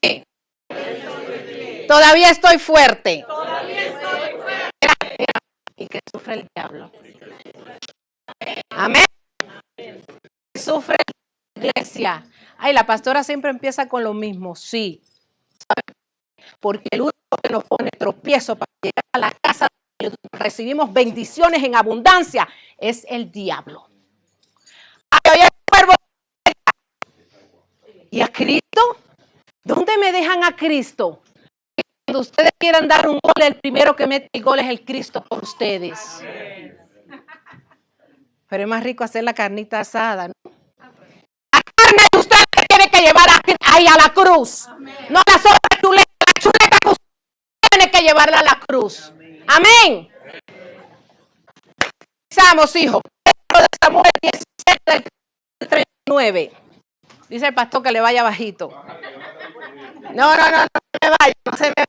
oye. Todavía estoy fuerte. Y que sufre el diablo. Amén. Sufre la iglesia. Ay, la pastora siempre empieza con lo mismo. Sí. Porque el único que nos pone tropiezo para llegar a la casa donde recibimos bendiciones en abundancia es el diablo. ¿Y a Cristo? ¿Dónde me dejan a Cristo? Cuando ustedes quieran dar un gol, el primero que mete el gol es el Cristo por ustedes. Pero es más rico hacer la carnita asada, ¿no? La carne de ustedes tiene que llevar ahí a la cruz. No la sopa chuleta, la chuleta que ustedes tienen que llevarla a la cruz. Amén. Empezamos, hijos. De Samuel 17, 39. Dice el pastor que le vaya bajito. No me vaya, no se me vaya.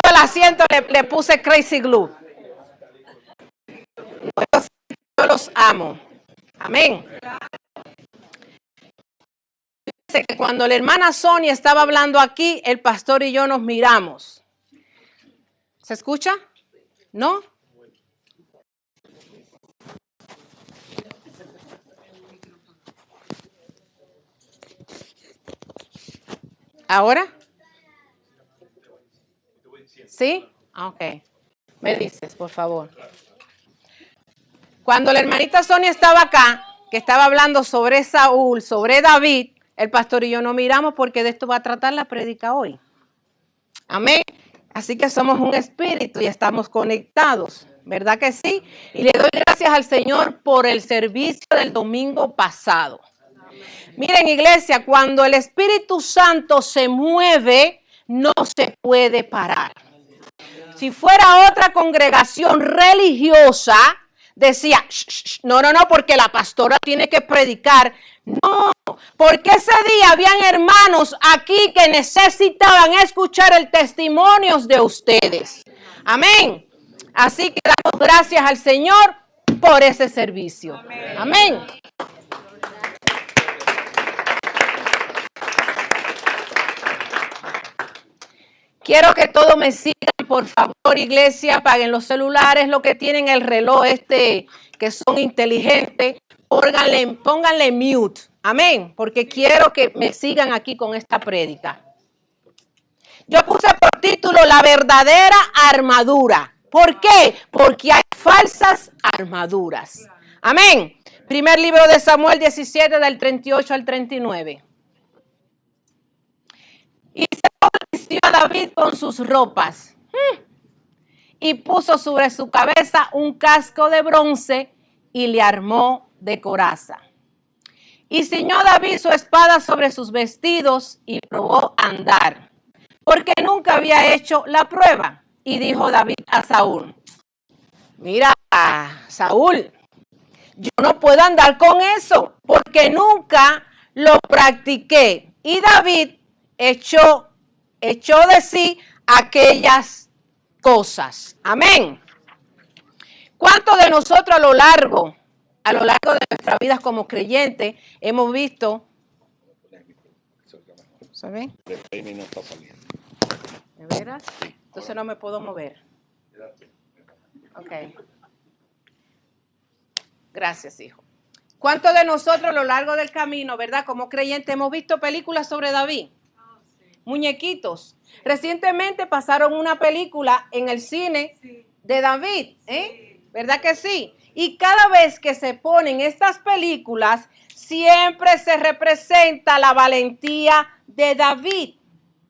Todo el asiento le puse crazy glue. Yo los amo. Amén. Dice que cuando la hermana Sonia estaba hablando aquí, el pastor y yo nos miramos. ¿Se escucha? ¿No? ¿Ahora? ¿Sí? Ok. Me dices, por favor. Cuando la hermanita Sonia estaba acá, que estaba hablando sobre Saúl, sobre David, el pastor y yo nos miramos porque de esto va a tratar la prédica hoy. Amén. Así que somos un espíritu y estamos conectados, ¿verdad que sí? Y le doy gracias al Señor por el servicio del domingo pasado. Miren, iglesia, cuando el Espíritu Santo se mueve, no se puede parar. Si fuera otra congregación religiosa, decía, no, porque la pastora tiene que predicar. No, porque ese día habían hermanos aquí que necesitaban escuchar el testimonio de ustedes. Amén. Así que damos gracias al Señor por ese servicio. Amén. Quiero que todos me sigan, por favor, iglesia. Apaguen los celulares, los que tienen el reloj que son inteligentes. Pónganle mute. Amén. Porque quiero que me sigan aquí con esta prédica. Yo puse por título La verdadera armadura. ¿Por qué? Porque hay falsas armaduras. Amén. Primer libro de Samuel 17, del 38 al 39. Y Saúl vistió a David con sus ropas y puso sobre su cabeza un casco de bronce y le armó de coraza. Y ciñó David su espada sobre sus vestidos y probó a andar, porque nunca había hecho la prueba. Y dijo David a Saúl, mira, Saúl, yo no puedo andar con eso, porque nunca lo practiqué. Y David echó de sí aquellas cosas. Amén. ¿Cuántos de nosotros a lo largo de nuestras vidas como creyentes hemos visto? ¿Saben? ¿De veras? Entonces no me puedo mover. Ok. Gracias, hijo. ¿Cuántos de nosotros a lo largo del camino, verdad, como creyentes, hemos visto películas sobre David? Muñequitos. Recientemente pasaron una película en el cine de David, ¿verdad que sí? Y cada vez que se ponen estas películas, siempre se representa la valentía de David.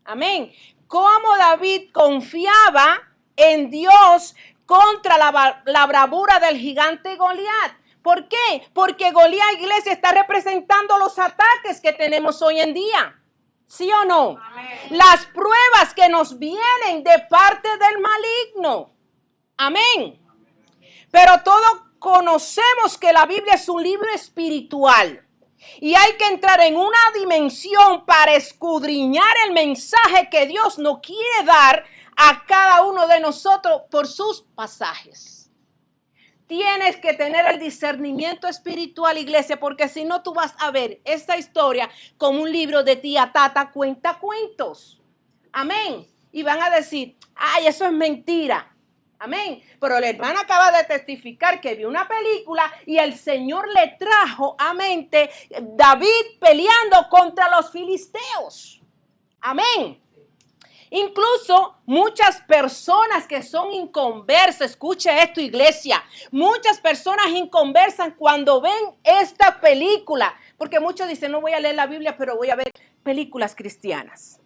Amén. Cómo David confiaba en Dios contra la bravura del gigante Goliat. ¿Por qué? Porque Goliat, iglesia, está representando los ataques que tenemos hoy en día. ¿Sí o no? Amén. Las pruebas que nos vienen de parte del maligno. Amén. Pero todos conocemos que la Biblia es un libro espiritual. Y hay que entrar en una dimensión para escudriñar el mensaje que Dios nos quiere dar a cada uno de nosotros por sus pasajes. Tienes que tener el discernimiento espiritual, iglesia, porque si no tú vas a ver esta historia como un libro de tía Tata cuenta cuentos. Amén. Y van a decir, ay, eso es mentira. Amén. Pero la hermana acaba de testificar que vio una película y el Señor le trajo a mente David peleando contra los filisteos. Amén. Incluso muchas personas que son inconversas, escuche esto, iglesia, muchas personas inconversas cuando ven esta película, porque muchos dicen, no voy a leer la Biblia, pero voy a ver películas cristianas,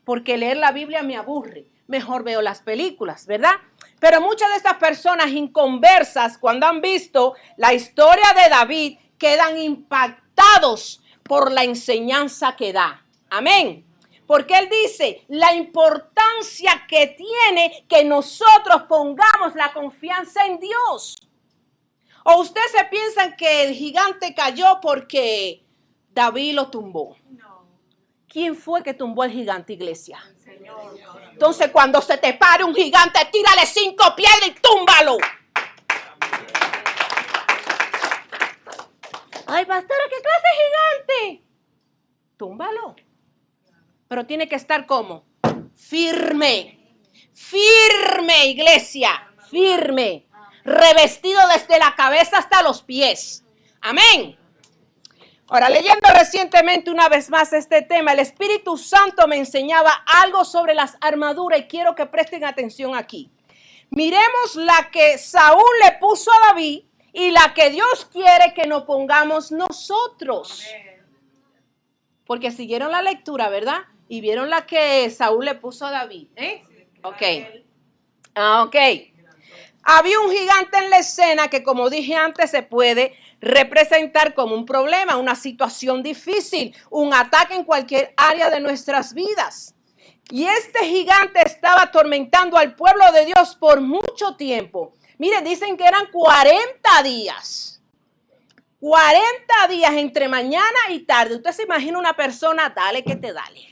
porque leer la Biblia me aburre, mejor veo las películas, ¿verdad? Pero muchas de estas personas inconversas, cuando han visto la historia de David, quedan impactados por la enseñanza que da. Amén. Porque él dice la importancia que tiene que nosotros pongamos la confianza en Dios. ¿O ustedes se piensan que el gigante cayó porque David lo tumbó? No. ¿Quién fue que tumbó el gigante, iglesia? El Señor. Entonces, cuando se te pare un gigante, tírale 5 piedras y túmbalo. Ay, pastora, ¿qué clase de gigante? Túmbalo. Pero tiene que estar como firme, firme, iglesia, firme, revestido desde la cabeza hasta los pies. Amén. Ahora, leyendo recientemente una vez más este tema, el Espíritu Santo me enseñaba algo sobre las armaduras y quiero que presten atención aquí. Miremos la que Saúl le puso a David y la que Dios quiere que nos pongamos nosotros. Porque siguieron la lectura, ¿verdad? Y vieron la que Saúl le puso a David. Ok. Ok. Había un gigante en la escena que, como dije antes, se puede representar como un problema, una situación difícil, un ataque en cualquier área de nuestras vidas. Y este gigante estaba atormentando al pueblo de Dios por mucho tiempo. Miren, dicen que eran 40 días. 40 días entre mañana y tarde. Usted se imagina una persona, dale que te dale.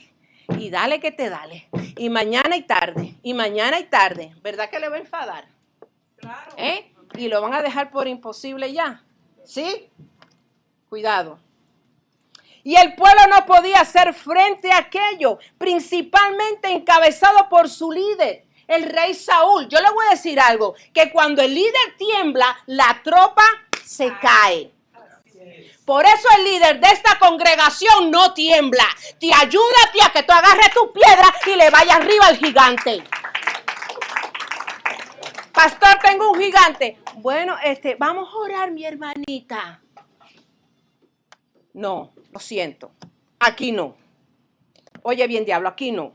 Y dale que te dale. Y mañana y tarde. Y mañana y tarde. ¿Verdad que le va a enfadar? Claro. Y lo van a dejar por imposible ya. ¿Sí? Cuidado. Y el pueblo no podía hacer frente a aquello. Principalmente encabezado por su líder, el rey Saúl. Yo le voy a decir algo. Que cuando el líder tiembla, la tropa se cae. Por eso el líder de esta congregación no tiembla. Te ayuda a ti a que tú agarres tu piedra y le vayas arriba al gigante. Pastor, tengo un gigante. Bueno, vamos a orar, mi hermanita. No, lo siento. Aquí no. Oye bien, diablo, aquí no.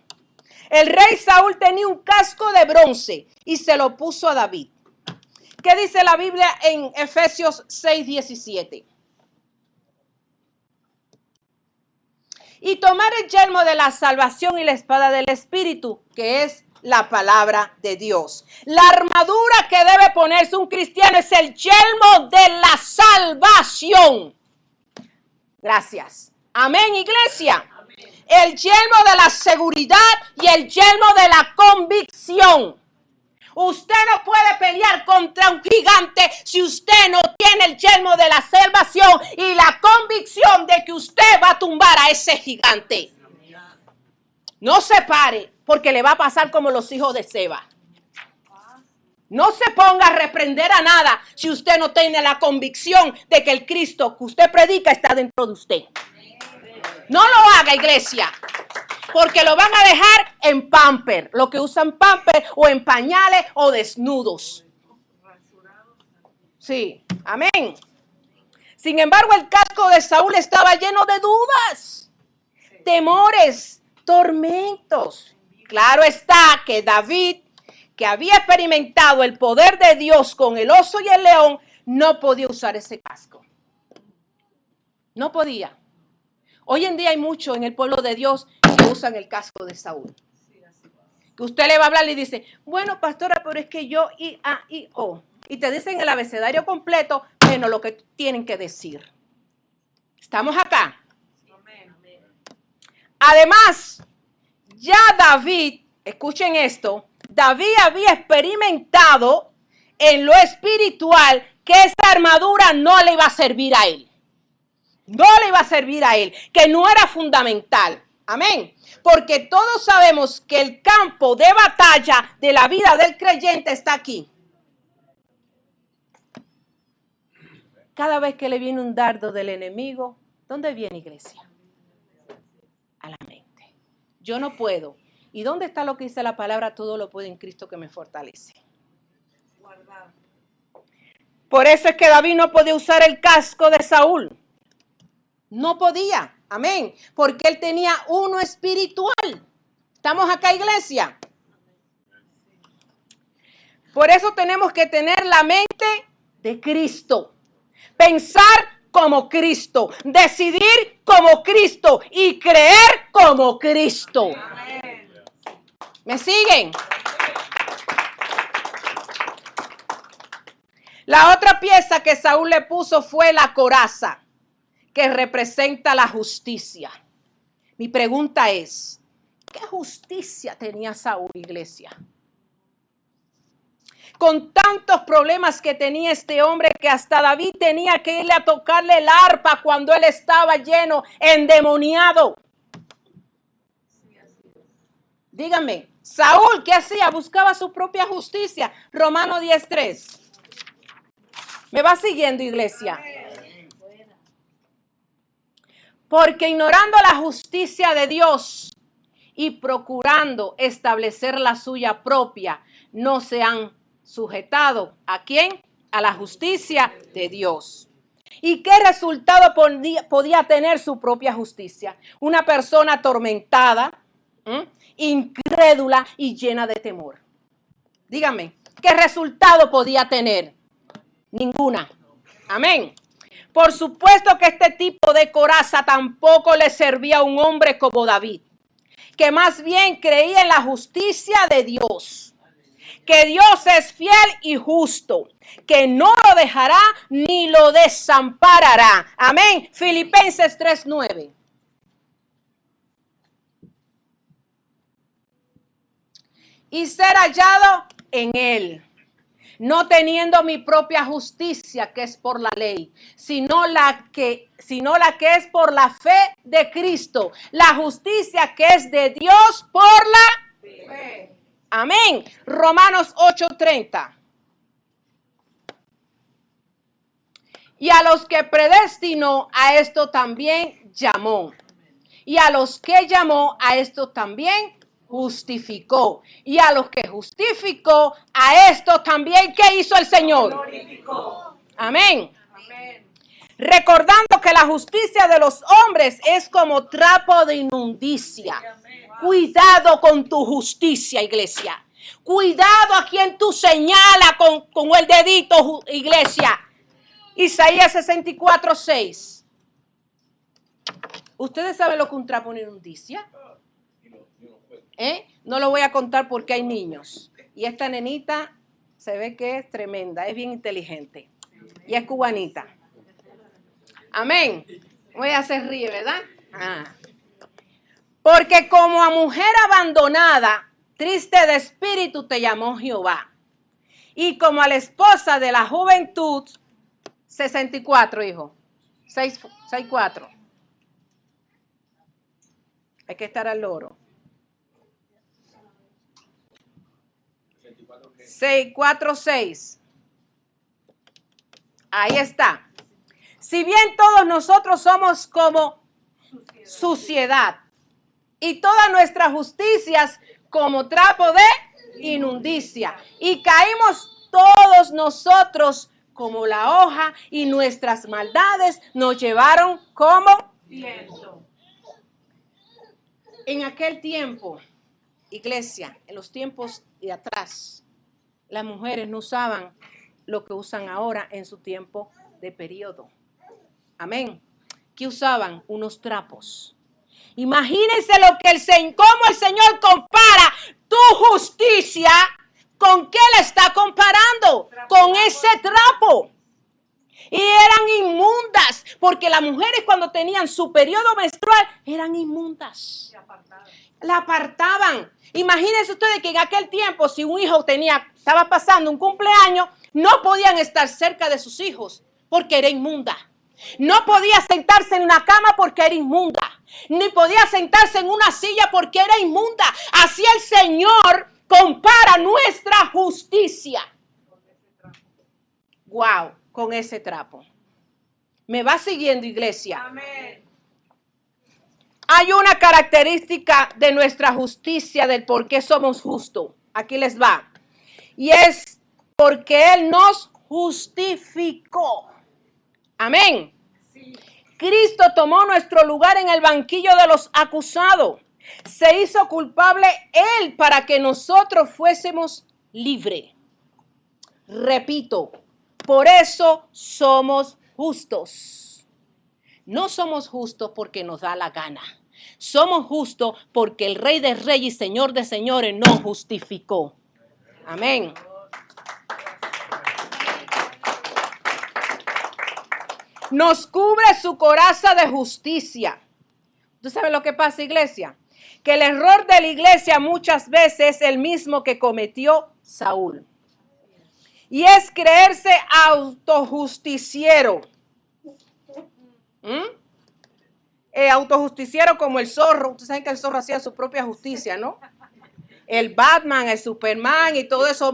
El rey Saúl tenía un casco de bronce y se lo puso a David. ¿Qué dice la Biblia en Efesios 6:17? Y tomar el yelmo de la salvación y la espada del Espíritu, que es la palabra de Dios. La armadura que debe ponerse un cristiano es el yelmo de la salvación. Gracias. Amén, iglesia. Amén. El yelmo de la seguridad y el yelmo de la convicción. Usted no puede pelear contra un gigante si usted no tiene el yelmo de la salvación y la convicción de que usted va a tumbar a ese gigante. No se pare, porque le va a pasar como los hijos de Seba. No se ponga a reprender a nada si usted no tiene la convicción de que el Cristo que usted predica está dentro de usted. No lo haga, iglesia. Porque lo van a dejar en pamper, lo que usan pamper o en pañales o desnudos. Sí, amén. Sin embargo, el casco de Saúl estaba lleno de dudas, temores, tormentos. Claro está que David, que había experimentado el poder de Dios con el oso y el león, no podía usar ese casco. No podía. Hoy en día hay mucho en el pueblo de Dios que usan el casco de Saúl. Que usted le va a hablar y dice, bueno, pastora, pero es que yo I, A, I, O. Y te dicen el abecedario completo, menos lo que tienen que decir. ¿Estamos acá? Además, ya David, escuchen esto, David había experimentado en lo espiritual que esa armadura no le iba a servir a él. No le iba a servir a él, que no era fundamental. Amén. Porque todos sabemos que el campo de batalla de la vida del creyente está aquí. Cada vez que le viene un dardo del enemigo, ¿dónde viene, iglesia? A la mente. Yo no puedo. ¿Y dónde está lo que dice la palabra? Todo lo puedo en Cristo que me fortalece. Por eso es que David no podía usar el casco de Saúl. No podía. Amén. Porque él tenía uno espiritual. ¿Estamos acá, iglesia? Por eso tenemos que tener la mente de Cristo. Pensar como Cristo, decidir como Cristo y creer como Cristo. Amén. ¿Me siguen? La otra pieza que Saúl le puso fue la coraza, que representa la justicia. Mi pregunta es, ¿qué justicia tenía Saúl, iglesia? Con tantos problemas que tenía este hombre que hasta David tenía que irle a tocarle el arpa cuando él estaba lleno, endemoniado. Dígame, Saúl, ¿qué hacía? Buscaba su propia justicia. Romanos 10:3. ¿Me va siguiendo, iglesia? Porque ignorando la justicia de Dios y procurando establecer la suya propia, no se han sujetado. ¿A quién? A la justicia de Dios. ¿Y qué resultado podía tener su propia justicia? Una persona atormentada, incrédula y llena de temor. Dígame, ¿qué resultado podía tener? Ninguna. Amén. Por supuesto que este tipo de coraza tampoco le servía a un hombre como David, que más bien creía en la justicia de Dios. Que Dios es fiel y justo, que no lo dejará ni lo desamparará. Amén. Filipenses 3:9. Y ser hallado en él, no teniendo mi propia justicia, que es por la ley, sino la que es por la fe de Cristo, la justicia que es de Dios por la fe. Amén. Romanos 8:30. Y a los que predestinó, a esto también llamó. Y a los que llamó, a esto también justificó. Y a los que justificó, a esto también, ¿qué hizo el Señor? Glorificó. Amén. Amén. Recordando que la justicia de los hombres es como trapo de inmundicia. Cuidado con tu justicia, iglesia. Cuidado a quien tú señalas con el dedito, iglesia. Isaías 64:6. ¿Ustedes saben lo que un trapo de inmundicia? No lo voy a contar porque hay niños. Y esta nenita se ve que es tremenda, es bien inteligente. Y es cubanita. Amén. Voy a hacer ríe, ¿verdad? Porque como a mujer abandonada, triste de espíritu te llamó Jehová. Y como a la esposa de la juventud, 64, hijo. 64. Hay que estar al loro. 6:4-6. Ahí está. Si bien todos nosotros somos como suciedad y todas nuestras justicias como trapo de inmundicia, y caímos todos nosotros como la hoja y nuestras maldades nos llevaron como viento. En aquel tiempo, iglesia, en los tiempos de atrás, las mujeres no usaban lo que usan ahora en su tiempo de periodo. Amén. ¿Qué usaban? Unos trapos. Imagínense cómo el Señor compara tu justicia. ¿Con qué la está comparando? Con ese trapo. Y eran inmundas, porque las mujeres cuando tenían su periodo menstrual eran inmundas. La apartaban. Imagínense ustedes que en aquel tiempo, si un hijo estaba pasando un cumpleaños, No podían estar cerca de sus hijos porque era inmunda. No podía sentarse en una cama porque era inmunda. Ni podía sentarse en una silla porque era inmunda. Así el Señor compara nuestra justicia. Wow, con ese trapo. ¿Me va siguiendo, iglesia? Amén. Hay una característica de nuestra justicia, del por qué somos justos. Aquí les va. Y es porque Él nos justificó. Amén. Sí. Cristo tomó nuestro lugar en el banquillo de los acusados. Se hizo culpable Él para que nosotros fuésemos libres. Repito, por eso somos justos. No somos justos porque nos da la gana. Somos justos porque el Rey de Reyes y Señor de Señores nos justificó. Amén. Nos cubre su coraza de justicia. ¿Tú sabes lo que pasa, iglesia? Que el error de la iglesia muchas veces es el mismo que cometió Saúl. Y es creerse autojusticiero. Autojusticiero como el zorro. Ustedes saben que el zorro hacía su propia justicia, ¿no? El Batman, el Superman y todo eso,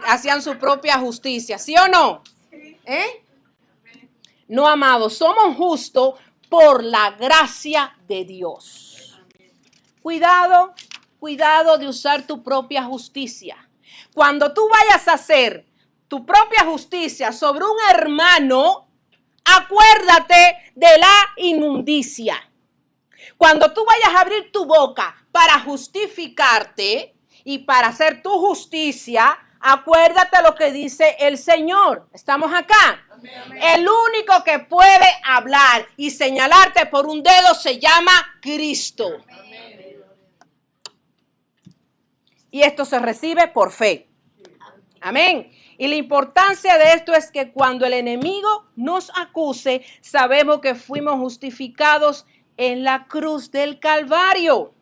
hacían su propia justicia. ¿Sí o no? No, amados, somos justos por la gracia de Dios. Cuidado de usar tu propia justicia. Cuando tú vayas a hacer tu propia justicia sobre un hermano, acuérdate de la inmundicia. Cuando tú vayas a abrir tu boca para justificarte y para hacer tu justicia, acuérdate lo que dice el Señor. ¿Estamos acá? Amén, amén. El único que puede hablar y señalarte por un dedo se llama Cristo. Amén. Y esto se recibe por fe. Amén. Y la importancia de esto es que cuando el enemigo nos acuse, sabemos que fuimos justificados en la cruz del Calvario.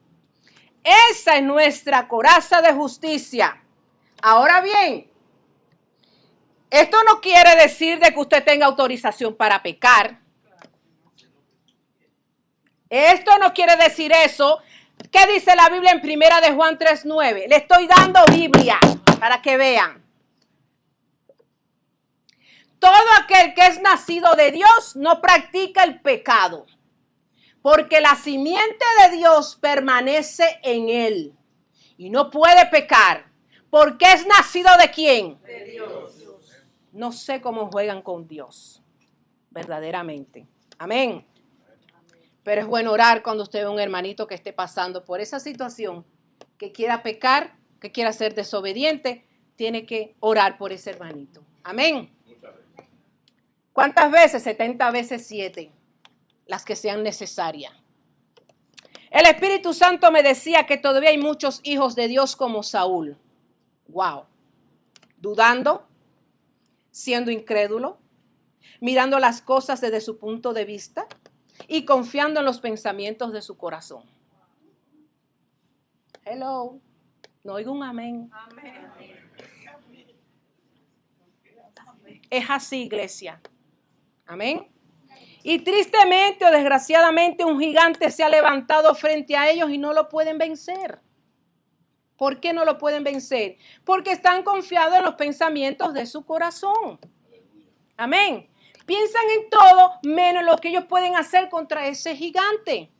Esa es nuestra coraza de justicia. Ahora bien, esto no quiere decir de que usted tenga autorización para pecar. Esto no quiere decir eso. ¿Qué dice la Biblia en 1 de Juan 3:9? Le estoy dando Biblia para que vean. Todo aquel que es nacido de Dios no practica el pecado, porque la simiente de Dios permanece en él y no puede pecar, porque es nacido ¿de quién? De Dios. No sé cómo juegan con Dios, verdaderamente. Amén. Pero es bueno orar cuando usted ve a un hermanito que esté pasando por esa situación, que quiera pecar, que quiera ser desobediente, tiene que orar por ese hermanito. Amén. ¿Cuántas veces? 70 veces 7, las que sean necesarias. El Espíritu Santo me decía que todavía hay muchos hijos de Dios como Saúl. Wow. Dudando, siendo incrédulo, mirando las cosas desde su punto de vista y confiando en los pensamientos de su corazón. Hello. No oigo un amén. Amén. Es así, iglesia. Amén. Y tristemente o desgraciadamente un gigante se ha levantado frente a ellos y no lo pueden vencer. ¿Por qué no lo pueden vencer? Porque están confiados en los pensamientos de su corazón. Amén. Piensan en todo menos en lo que ellos pueden hacer contra ese gigante.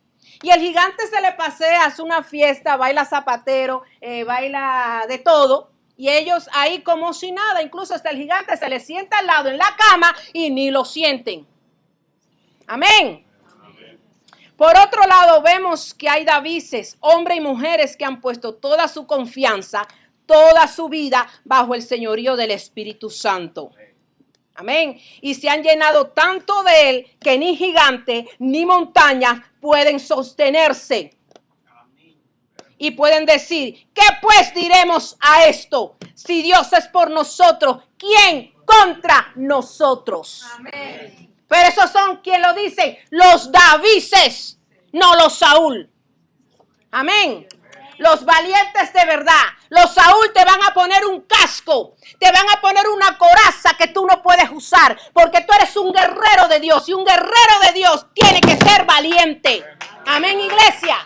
Y el gigante se le pasea, hace una fiesta, baila zapatero, baila de todo. Y ellos ahí como si nada, incluso hasta el gigante se les sienta al lado en la cama y ni lo sienten. Amén. Amén. Por otro lado, vemos que hay Davises, hombres y mujeres que han puesto toda su confianza, toda su vida bajo el señorío del Espíritu Santo. Amén. Y se han llenado tanto de él que ni gigante ni montaña pueden sostenerse. Y pueden decir, ¿qué pues diremos a esto? Si Dios es por nosotros, ¿quién contra nosotros? Amén. Pero esos son, ¿quién lo dice? Los Davises, no los Saúl. Amén. Los valientes de verdad. Los Saúl te van a poner un casco. Te van a poner una coraza que tú no puedes usar. Porque tú eres un guerrero de Dios. Y un guerrero de Dios tiene que ser valiente. Amén, iglesia.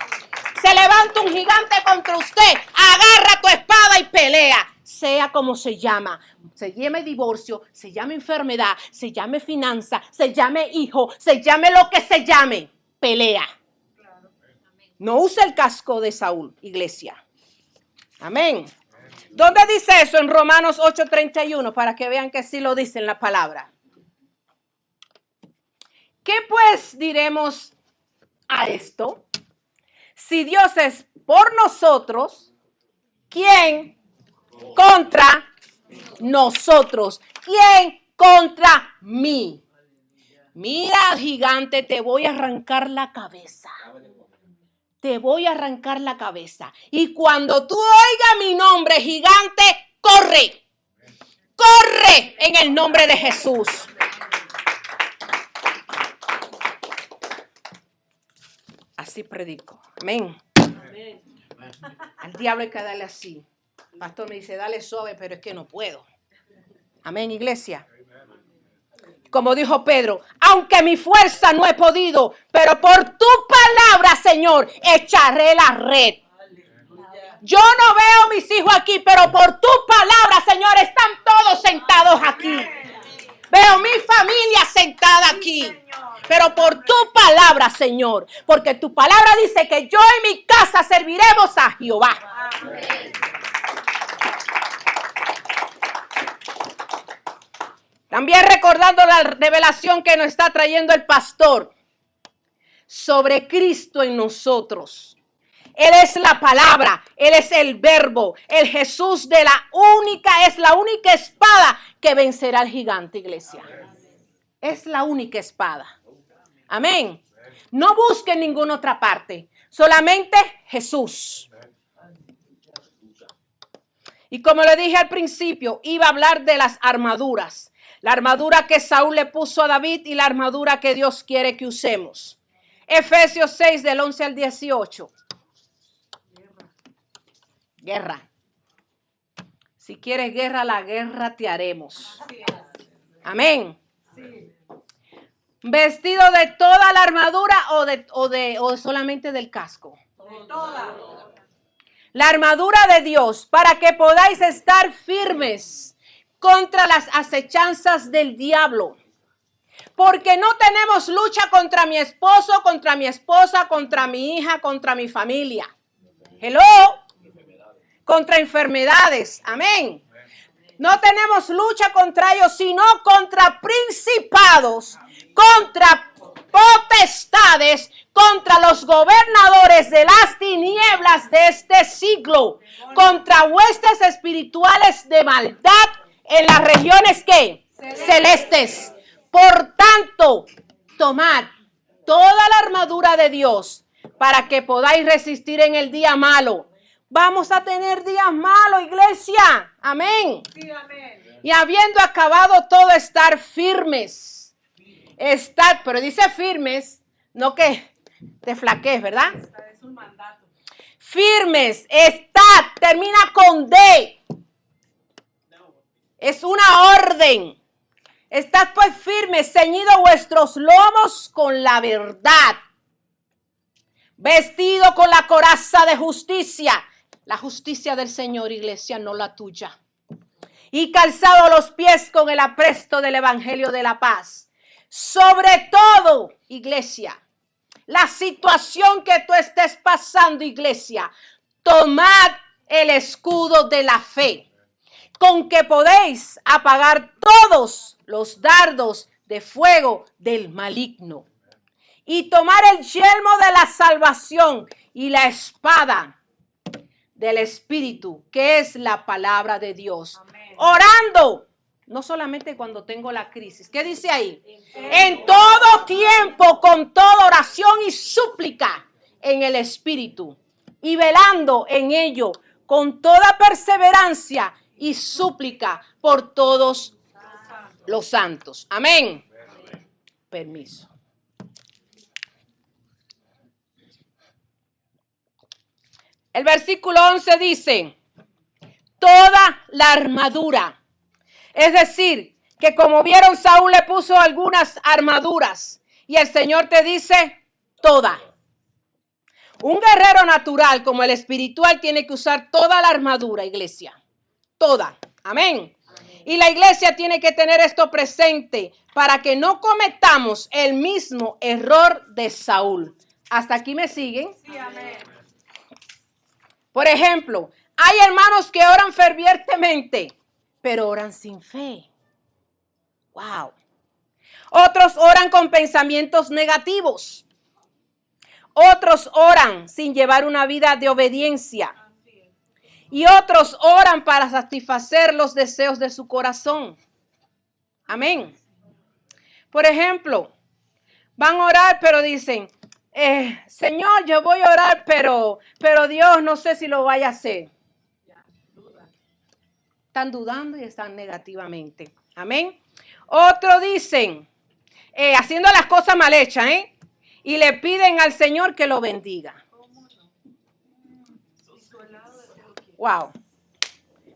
Se levanta un gigante contra usted. Agarra tu espada y pelea. Sea como se llama. Se llame divorcio, se llame enfermedad, se llame finanza, se llame hijo, se llame lo que se llame. Pelea. No use el casco de Saúl, iglesia. Amén. ¿Dónde dice eso? En Romanos 8:31, para que vean que sí lo dice en la palabra. ¿Qué pues diremos a esto? Si Dios es por nosotros, ¿quién contra nosotros? ¿Quién contra mí? Mira, gigante, te voy a arrancar la cabeza. Te voy a arrancar la cabeza. Y cuando tú oigas mi nombre, gigante, corre. Corre en el nombre de Jesús. Así predico. Amén. Al diablo hay que darle así. El pastor me dice, dale suave, pero es que no puedo. Amén, iglesia. Como dijo Pedro, aunque mi fuerza no he podido, pero por tu palabra, Señor, echaré la red. Yo no veo mis hijos aquí, pero por tu palabra, Señor, están todos sentados aquí. Veo mi familia sentada aquí. Pero por tu palabra, Señor, porque tu palabra dice que yo y mi casa serviremos a Jehová. También recordando la revelación que nos está trayendo el pastor sobre Cristo en nosotros. Él es la palabra, Él es el verbo, el Jesús es la única espada que vencerá al gigante, iglesia. Es la única espada. Amén. No busquen ninguna otra parte, solamente Jesús. Y como le dije al principio, iba a hablar de las armaduras. La armadura que Saúl le puso a David y la armadura que Dios quiere que usemos. Efesios 6 del 11 al 18. Guerra. Si quieres guerra, la guerra te haremos. Amén. ¿Vestido de toda la armadura o solamente del casco? De toda. La armadura de Dios para que podáis estar firmes contra las acechanzas del diablo. Porque no tenemos lucha contra mi esposo, contra mi esposa, contra mi hija, contra mi familia. Hello. Contra enfermedades. Amén. No tenemos lucha contra ellos, sino contra principados, contra potestades, contra los gobernadores de las tinieblas de este siglo, contra huestes espirituales de maldad en las regiones ¿qué? Celestes. Por tanto, tomad toda la armadura de Dios para que podáis resistir en el día malo. Vamos a tener días malos, iglesia. Amén. Sí, amén. Y habiendo acabado todo, estar firmes. Estar, pero dice firmes, no que te flaquees, ¿verdad? Es un mandato. Firmes, estad, termina con D. Es una orden. Estad pues firmes, ceñidos vuestros lomos con la verdad. Vestido con la coraza de justicia. La justicia del Señor, iglesia, no la tuya. Y calzado los pies con el apresto del evangelio de la paz. Sobre todo, iglesia, la situación que tú estés pasando, iglesia, tomad el escudo de la fe, con que podéis apagar todos los dardos de fuego del maligno. Y tomar el yelmo de la salvación y la espada del Espíritu, que es la palabra de Dios. Amén. Orando, no solamente cuando tengo la crisis. ¿Qué dice ahí? En todo tiempo, con toda oración y súplica en el Espíritu. Y velando en ello, con toda perseverancia y súplica por todos los santos. Amén. Permiso. El versículo 11 dice, toda la armadura. Es decir, que como vieron, Saúl le puso algunas armaduras y el Señor te dice toda. Un guerrero natural como el espiritual tiene que usar toda la armadura, iglesia. Toda. Amén. Y la iglesia tiene que tener esto presente para que no cometamos el mismo error de Saúl. ¿Hasta aquí me siguen? Sí, amén. Por ejemplo, hay hermanos que oran fervientemente, pero oran sin fe. Wow. Otros oran con pensamientos negativos. Otros oran sin llevar una vida de obediencia. Y otros oran para satisfacer los deseos de su corazón. Amén. Por ejemplo, van a orar, pero dicen, Señor, yo voy a orar, pero Dios no sé si lo vaya a hacer. Están dudando y están negativamente. Amén. Otros dicen, haciendo las cosas mal hechas, y le piden al Señor que lo bendiga. Wow.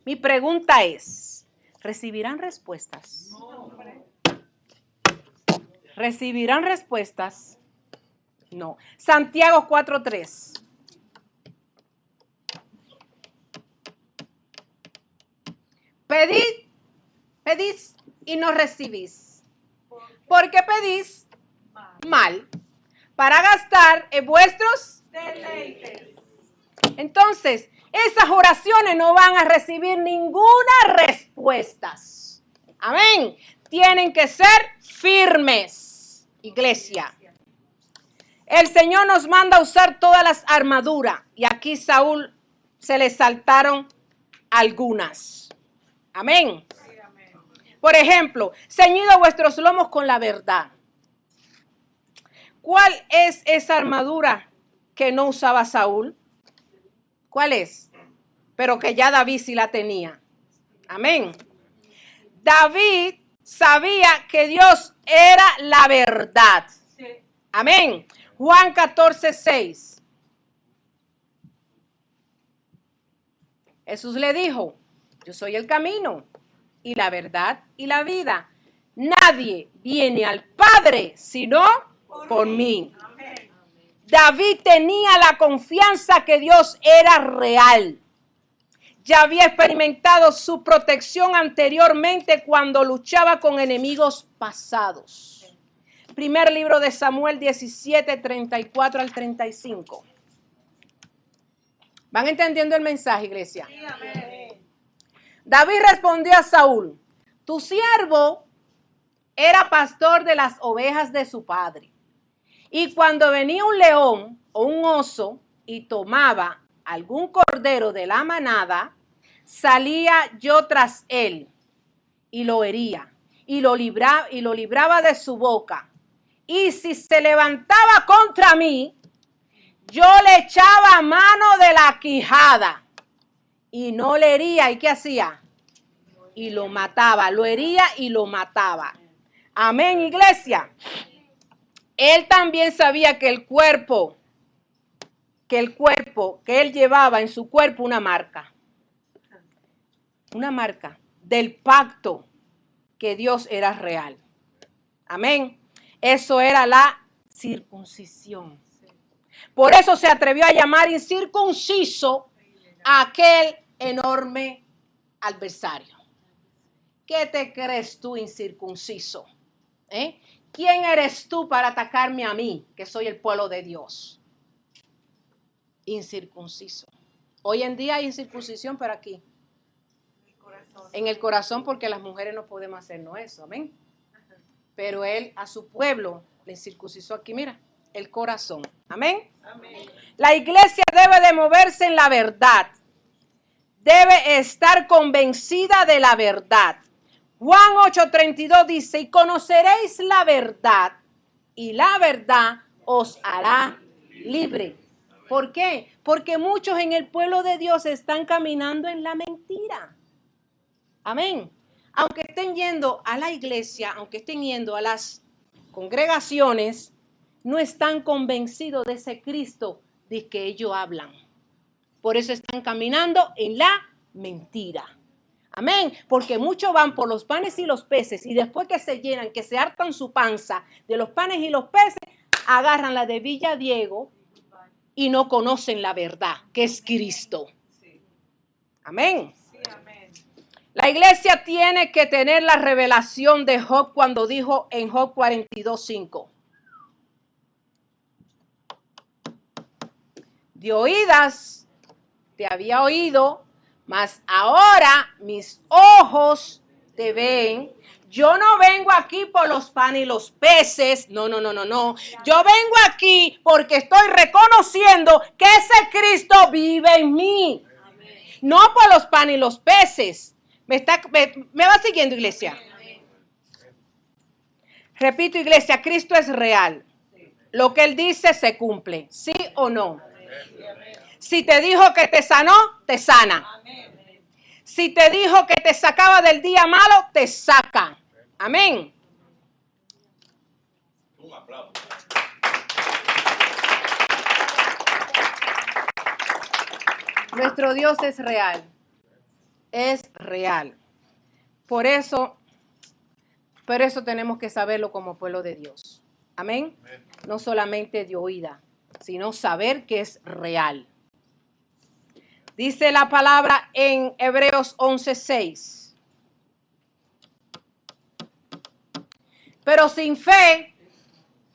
Mi pregunta es, ¿recibirán respuestas? ¿Recibirán respuestas? No. Santiago 4:3. Pedís y no recibís. Porque pedís mal para gastar en vuestros Deleites. Entonces, esas oraciones no van a recibir ninguna respuesta. Amén. Tienen que ser firmes, iglesia. El Señor nos manda a usar todas las armaduras. Y aquí Saúl se le saltaron algunas. Amén. Por ejemplo, ceñido vuestros lomos con la verdad. ¿Cuál es esa armadura que no usaba Saúl? ¿Cuál es? Pero que ya David sí la tenía. Amén. David sabía que Dios era la verdad. Amén. Juan 14:6. Jesús le dijo, yo soy el camino y la verdad y la vida. Nadie viene al Padre sino por mí. David tenía la confianza que Dios era real. Ya había experimentado su protección anteriormente cuando luchaba con enemigos pasados. Primer libro de Samuel 17, 34 al 35. ¿Van entendiendo el mensaje, iglesia? Sí, amén. David respondió a Saúl, tu siervo era pastor de las ovejas de su padre. Y cuando venía un león o un oso y tomaba algún cordero de la manada, salía yo tras él y lo hería y lo libraba de su boca. Y si se levantaba contra mí, yo le echaba mano de la quijada y no le hería. ¿Y qué hacía? Y lo mataba, lo hería y lo mataba. Amén, iglesia. Él también sabía que el cuerpo que él llevaba en su cuerpo una marca del pacto que Dios era real. Amén. Eso era la circuncisión. Por eso se atrevió a llamar incircunciso a aquel enorme adversario. ¿Qué te crees tú, incircunciso? ¿Quién eres tú para atacarme a mí, que soy el pueblo de Dios? Incircunciso. Hoy en día hay incircuncisión, pero aquí. En el corazón, porque las mujeres no podemos hacernos eso, amén. Pero él a su pueblo le incircuncisó aquí, mira, el corazón, amén. Amén. La iglesia debe de moverse en la verdad. Debe estar convencida de la verdad. Juan 8:32 dice, y conoceréis la verdad, y la verdad os hará libre. ¿Por qué? Porque muchos en el pueblo de Dios están caminando en la mentira. Amén. Aunque estén yendo a la iglesia, aunque estén yendo a las congregaciones, no están convencidos de ese Cristo de que ellos hablan. Por eso están caminando en la mentira. Amén. Porque muchos van por los panes y los peces y después que se llenan, que se hartan su panza de los panes y los peces, agarran la de Villa Diego y no conocen la verdad, que es Cristo. Amén. La iglesia tiene que tener la revelación de Job cuando dijo en Job 42:5. De oídas te había oído, mas ahora mis ojos te ven. Yo no vengo aquí por los panes y los peces. No. Yo vengo aquí porque estoy reconociendo que ese Cristo vive en mí. No por los panes y los peces. ¿Me va siguiendo, iglesia? Repito, iglesia, Cristo es real. Lo que Él dice se cumple. ¿Sí o no? Si te dijo que te sanó, te sana. Si te dijo que te sacaba del día malo, te saca. Amén. Un aplauso. Nuestro Dios es real. Es real. Por eso tenemos que saberlo como pueblo de Dios. Amén. No solamente de oída, sino saber que es real. Dice la palabra en Hebreos 11:6. Pero sin fe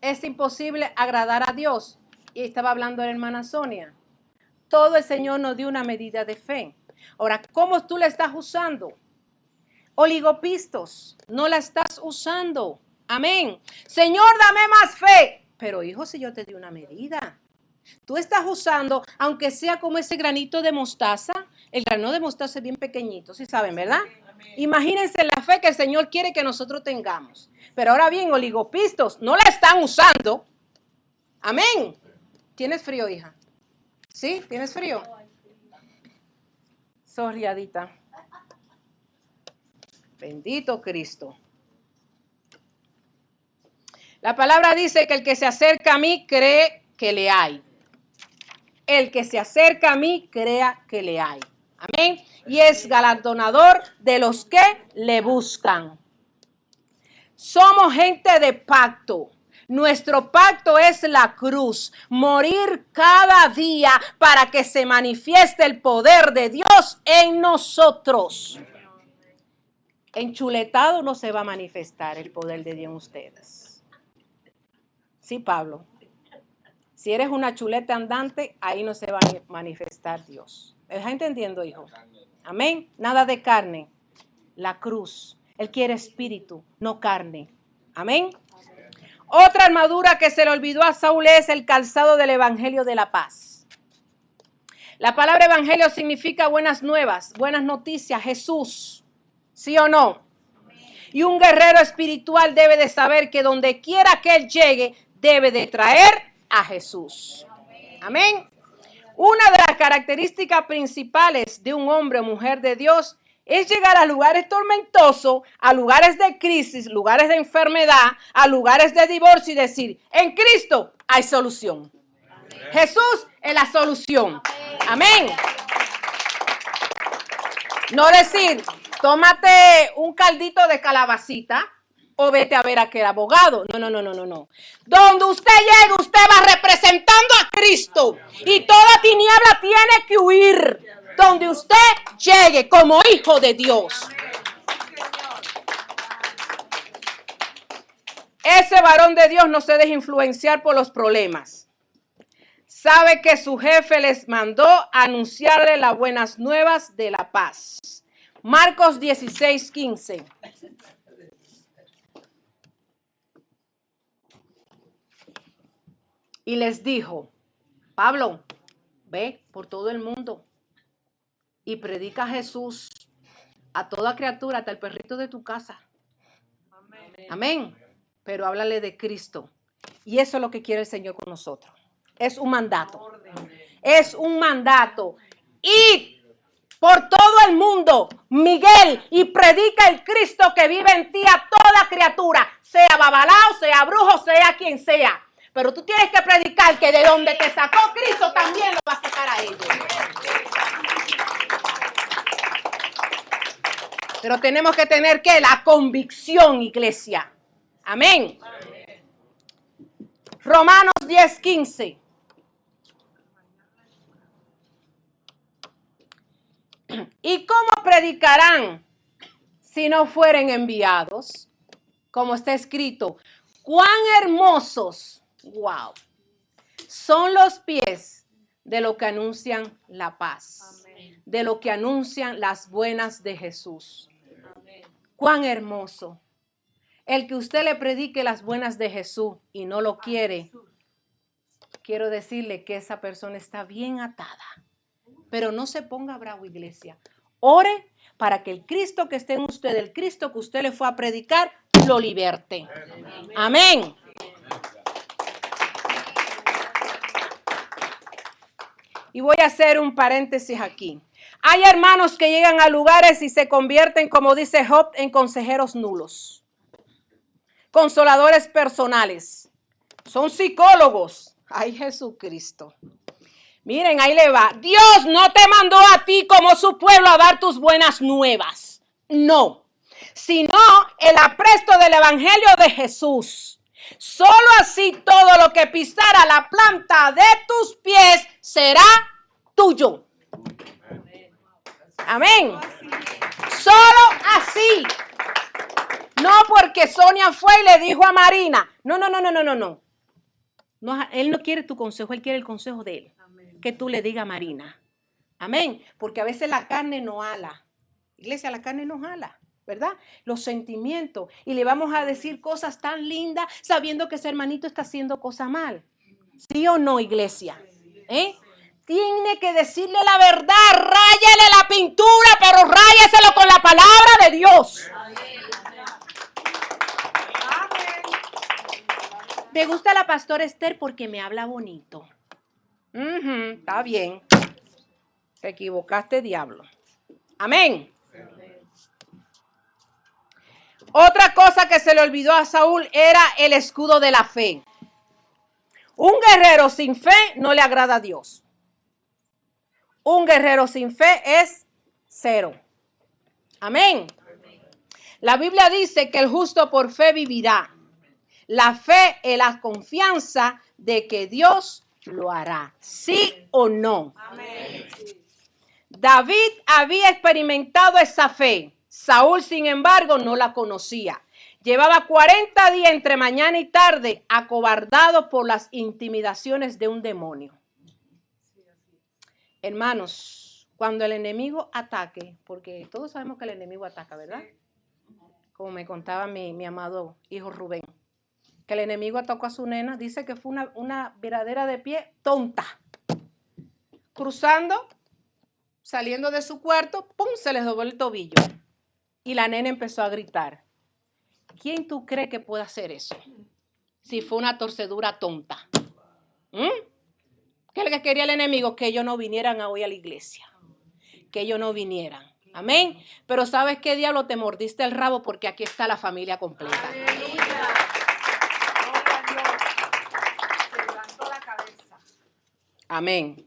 es imposible agradar a Dios. Y estaba hablando la hermana Sonia. Todo el Señor nos dio una medida de fe. Ahora, ¿cómo tú la estás usando? Oligopistos, no la estás usando. Amén. Señor, dame más fe. Pero hijo, si yo te di una medida. Tú estás usando, aunque sea como ese granito de mostaza. El grano de mostaza es bien pequeñito, ¿sí saben, verdad? Imagínense la fe que el Señor quiere que nosotros tengamos. Pero ahora bien, oligopistos, no la están usando. Amén. ¿Tienes frío, hija? ¿Sí? ¿Tienes frío? Sorriadita. Bendito Cristo. La palabra dice que el que se acerca a mí cree que le hay. El que se acerca a mí crea que le hay. Amén. Y es galardonador de los que le buscan. Somos gente de pacto. Nuestro pacto es la cruz, morir cada día para que se manifieste el poder de Dios en nosotros. Enchuletado no se va a manifestar el poder de Dios en ustedes. Sí, Pablo. Si eres una chuleta andante, ahí no se va a manifestar Dios. ¿Me está entendiendo, hijo? Amén. Nada de carne. La cruz. Él quiere espíritu, no carne. Amén. Otra armadura que se le olvidó a Saúl es el calzado del evangelio de la paz. La palabra evangelio significa buenas nuevas, buenas noticias, Jesús. ¿Sí o no? Y un guerrero espiritual debe de saber que donde quiera que él llegue, debe de traer a Jesús. Amén. Una de las características principales de un hombre o mujer de Dios es llegar a lugares tormentosos, a lugares de crisis, lugares de enfermedad, a lugares de divorcio y decir, en Cristo hay solución. Amén. Jesús es la solución. Amén. No decir, tómate un caldito de calabacita o vete a ver a aquel abogado. No. Donde usted llegue, usted va representando a Cristo y toda tiniebla tiene que huir. Donde usted llegue como hijo de Dios. Ese varón de Dios no se deja influenciar por los problemas. Sabe que su jefe les mandó anunciarle las buenas nuevas de la paz. Marcos 16:15. Y les dijo, Pablo, ve por todo el mundo y predica a Jesús a toda criatura, hasta el perrito de tu casa. Amén. Pero háblale de Cristo. Y eso es lo que quiere el Señor con nosotros. Es un mandato. Es un mandato. Y por todo el mundo, Miguel, y predica el Cristo que vive en ti a toda criatura, sea babalao, sea brujo, sea quien sea. Pero tú tienes que predicar que de donde te sacó Cristo también lo va a sacar a ellos. Pero tenemos que tener ¿qué? La convicción, iglesia. Amén. Romanos 10:15. ¿Y cómo predicarán si no fueren enviados? Como está escrito, cuán hermosos, wow, son los pies de los que anuncian la paz, de los que anuncian las buenas de Jesús. Cuán hermoso. El que usted le predique las buenas de Jesús y no lo quiere, quiero decirle que esa persona está bien atada. Pero no se ponga bravo, iglesia. Ore para que el Cristo que esté en usted, el Cristo que usted le fue a predicar, lo liberte. Amén. Y voy a hacer un paréntesis aquí. Hay hermanos que llegan a lugares y se convierten, como dice Job, en consejeros nulos. Consoladores personales. Son psicólogos. Ay, Jesucristo. Miren, ahí le va. Dios no te mandó a ti como su pueblo a dar tus buenas nuevas. No. Sino el apresto del evangelio de Jesús. Solo así todo lo que pisara la planta de tus pies será tuyo. Amén. Solo así. No porque Sonia fue y le dijo a Marina. No. No, él no quiere tu consejo, él quiere el consejo de él. Amén. Que tú le digas a Marina. Amén. Porque a veces la carne no jala. Iglesia, la carne no jala, ¿verdad? Los sentimientos. Y le vamos a decir cosas tan lindas sabiendo que ese hermanito está haciendo cosas mal. ¿Sí o no, iglesia? Tiene que decirle la verdad. Ráyele la pintura, pero ráyeselo con la palabra de Dios. Me gusta la pastora Esther porque me habla bonito. Está bien. Te equivocaste, diablo. Amén. Otra cosa que se le olvidó a Saúl era el escudo de la fe. Un guerrero sin fe no le agrada a Dios. Un guerrero sin fe es cero. Amén. La Biblia dice que el justo por fe vivirá. La fe es la confianza de que Dios lo hará. ¿Sí o no? Amén. David había experimentado esa fe. Saúl, sin embargo, no la conocía. Llevaba 40 días entre mañana y tarde acobardado por las intimidaciones de un demonio. Hermanos, cuando el enemigo ataque, porque todos sabemos que el enemigo ataca, ¿verdad? Como me contaba mi amado hijo Rubén. Que el enemigo atacó a su nena, dice que fue una viradera de pie tonta. Cruzando, saliendo de su cuarto, ¡pum!, se les dobló el tobillo. Y la nena empezó a gritar. ¿Quién tú crees que puede hacer eso? Si fue una torcedura tonta. ¿Qué es lo que quería el enemigo? Que ellos no vinieran hoy a la iglesia. Que ellos no vinieran. Amén. Pero ¿sabes qué, diablo? Te mordiste el rabo porque aquí está la familia completa. Amén.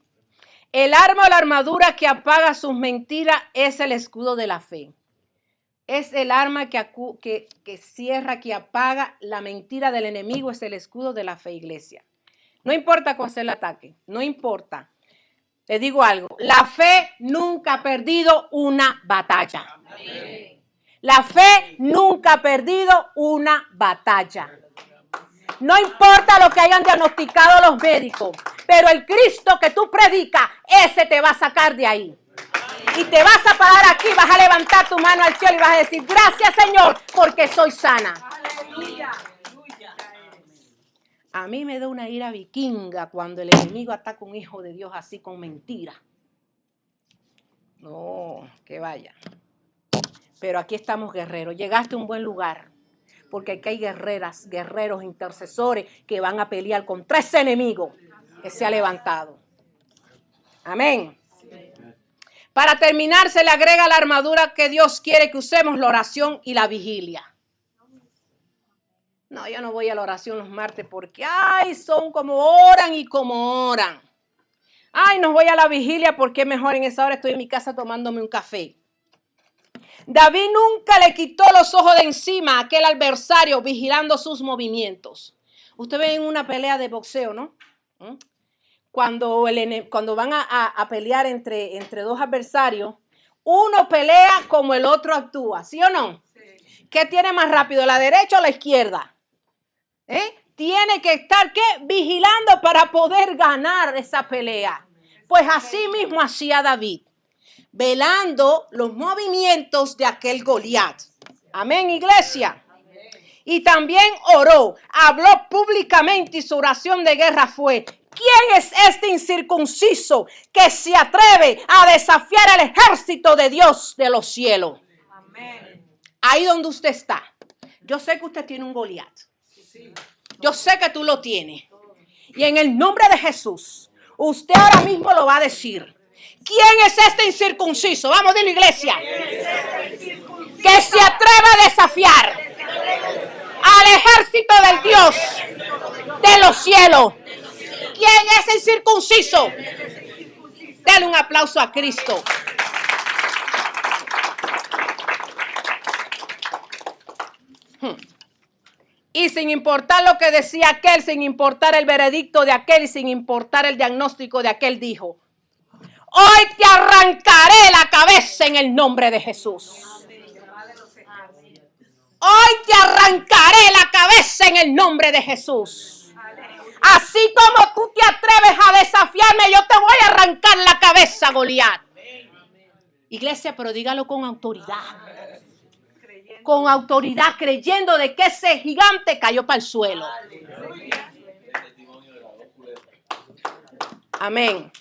El arma o la armadura que apaga sus mentiras es el escudo de la fe. Es el arma que cierra, que apaga la mentira del enemigo, es el escudo de la fe, iglesia. No importa cuál sea el ataque, no importa. Le digo algo, la fe nunca ha perdido una batalla. Amén. La fe nunca ha perdido una batalla. No importa lo que hayan diagnosticado los médicos, pero el Cristo que tú predicas, ese te va a sacar de ahí. Y te vas a parar aquí, vas a levantar tu mano al cielo y vas a decir, gracias Señor, porque soy sana. Aleluya. A mí me da una ira vikinga cuando el enemigo ataca a un hijo de Dios así con mentira. No, que vaya. Pero aquí estamos guerreros. Llegaste a un buen lugar. Porque aquí hay guerreras, guerreros, intercesores que van a pelear contra ese enemigo que se ha levantado. Amén. Para terminar, se le agrega la armadura que Dios quiere que usemos, la oración y la vigilia. No, yo no voy a la oración los martes porque, ay, son como oran y como oran. Ay, no voy a la vigilia porque mejor en esa hora estoy en mi casa tomándome un café. David nunca le quitó los ojos de encima a aquel adversario vigilando sus movimientos. Usted ve en una pelea de boxeo, ¿no? Cuando van a pelear entre dos adversarios, uno pelea como el otro actúa, ¿sí o no? Sí. ¿Qué tiene más rápido, la derecha o la izquierda? Tiene que estar vigilando para poder ganar esa pelea. Pues así mismo hacía David, velando los movimientos de aquel Goliat. Amén, iglesia. Y también oró, habló públicamente y su oración de guerra fue: ¿quién es este incircunciso que se atreve a desafiar al ejército de Dios de los cielos? Amén. Ahí donde usted está. Yo sé que usted tiene un Goliat. Yo sé que tú lo tienes. Y en el nombre de Jesús, usted ahora mismo lo va a decir. ¿Quién es este incircunciso? Vamos de la iglesia. Que se atreve a desafiar al ejército del Dios de los cielos. ¿Quién es el circunciso? Dale un aplauso a Cristo. Y sin importar lo que decía aquel, sin importar el veredicto de aquel y sin importar el diagnóstico de aquel, dijo: hoy te arrancaré la cabeza en el nombre de Jesús. Hoy te arrancaré la cabeza en el nombre de Jesús. Así como tú te atreves a desafiarme, yo te voy a arrancar la cabeza, Goliat. Iglesia, pero dígalo con autoridad. Con autoridad, creyendo de que ese gigante cayó para el suelo. Amén.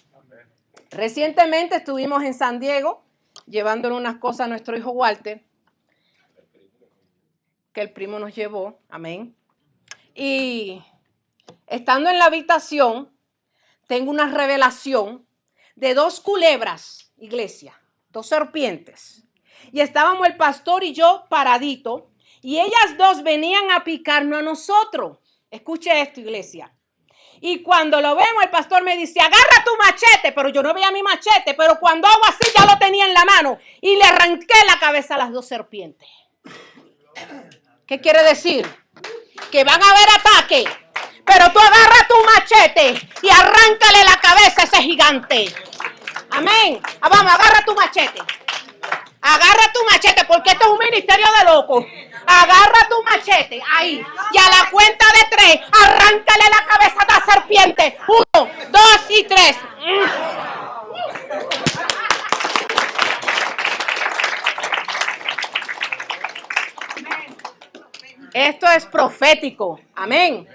Recientemente estuvimos en San Diego llevándole unas cosas a nuestro hijo Walter, que el primo nos llevó. Amén. Y estando en la habitación, tengo una revelación de 2 culebras, iglesia, 2 serpientes. Y estábamos el pastor y yo paradito, y ellas 2 venían a picarnos a nosotros. Escuche esto, iglesia. Y cuando lo vemos, el pastor me dice: agarra tu machete, pero yo no veía mi machete, pero cuando hago así ya lo tenía en la mano y le arranqué la cabeza a las 2 serpientes. ¿Qué quiere decir? Que van a haber ataque, pero tú agarra tu machete y arráncale la cabeza a ese gigante. Amén. Vamos, agarra tu machete. Agarra tu machete, porque esto es un ministerio de locos. Agarra tu machete, ahí. Y a la cuenta de 3, arráncale la cabeza a la serpiente. 1, 2 y 3. Esto es profético. Amén.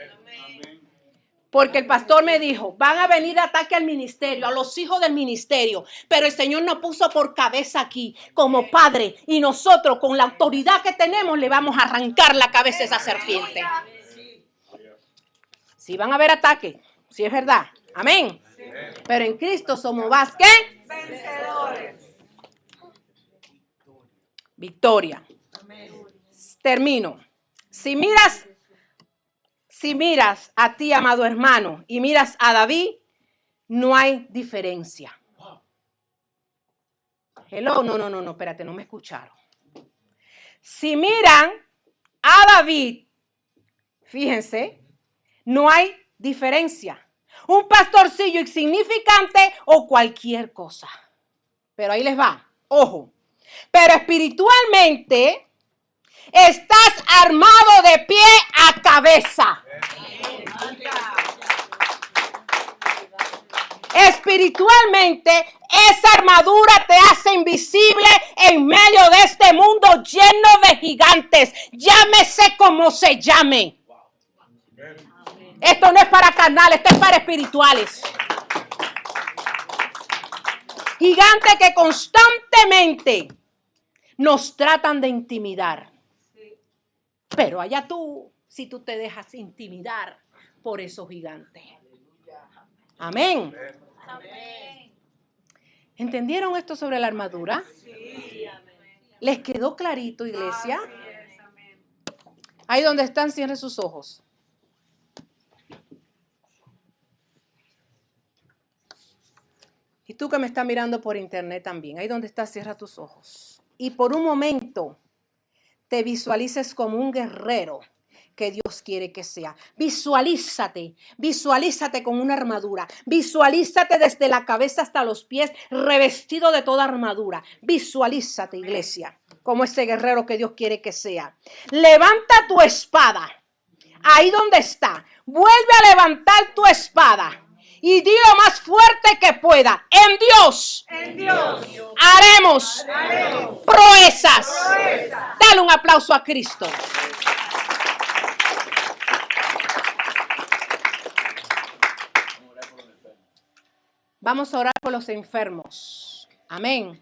Porque el pastor me dijo: van a venir ataque al ministerio, a los hijos del ministerio. Pero el Señor nos puso por cabeza aquí, como padre. Y nosotros, con la autoridad que tenemos, le vamos a arrancar la cabeza a esa serpiente. Sí van a haber ataque, sí es verdad. Amén. Pero en Cristo somos más que vencedores. Victoria. Termino. Si miras a ti, amado hermano, y miras a David, no hay diferencia. Hello, no, espérate, no me escucharon. Si miran a David, fíjense, no hay diferencia. Un pastorcillo insignificante o cualquier cosa. Pero ahí les va, ojo. Pero espiritualmente estás armado de pie a cabeza. Espiritualmente, esa armadura te hace invisible en medio de este mundo lleno de gigantes. Llámese como se llame. Esto no es para carnales, esto es para espirituales. Gigantes que constantemente nos tratan de intimidar. Pero allá tú, si tú te dejas intimidar por esos gigantes. Amén. ¿Entendieron esto sobre la armadura? ¿Les quedó clarito, iglesia? Ahí donde están, cierre sus ojos. Y tú que me estás mirando por internet también, ahí donde estás, cierra tus ojos. Y por un momento te visualices como un guerrero que Dios quiere que sea. Visualízate con una armadura. Visualízate desde la cabeza hasta los pies, revestido de toda armadura. Visualízate, iglesia, como ese guerrero que Dios quiere que sea. Levanta tu espada. Ahí donde está. Vuelve a levantar tu espada. Y di lo más fuerte que pueda. En Dios haremos proezas. Dale un aplauso a Cristo. Vamos a orar por los enfermos. Amén.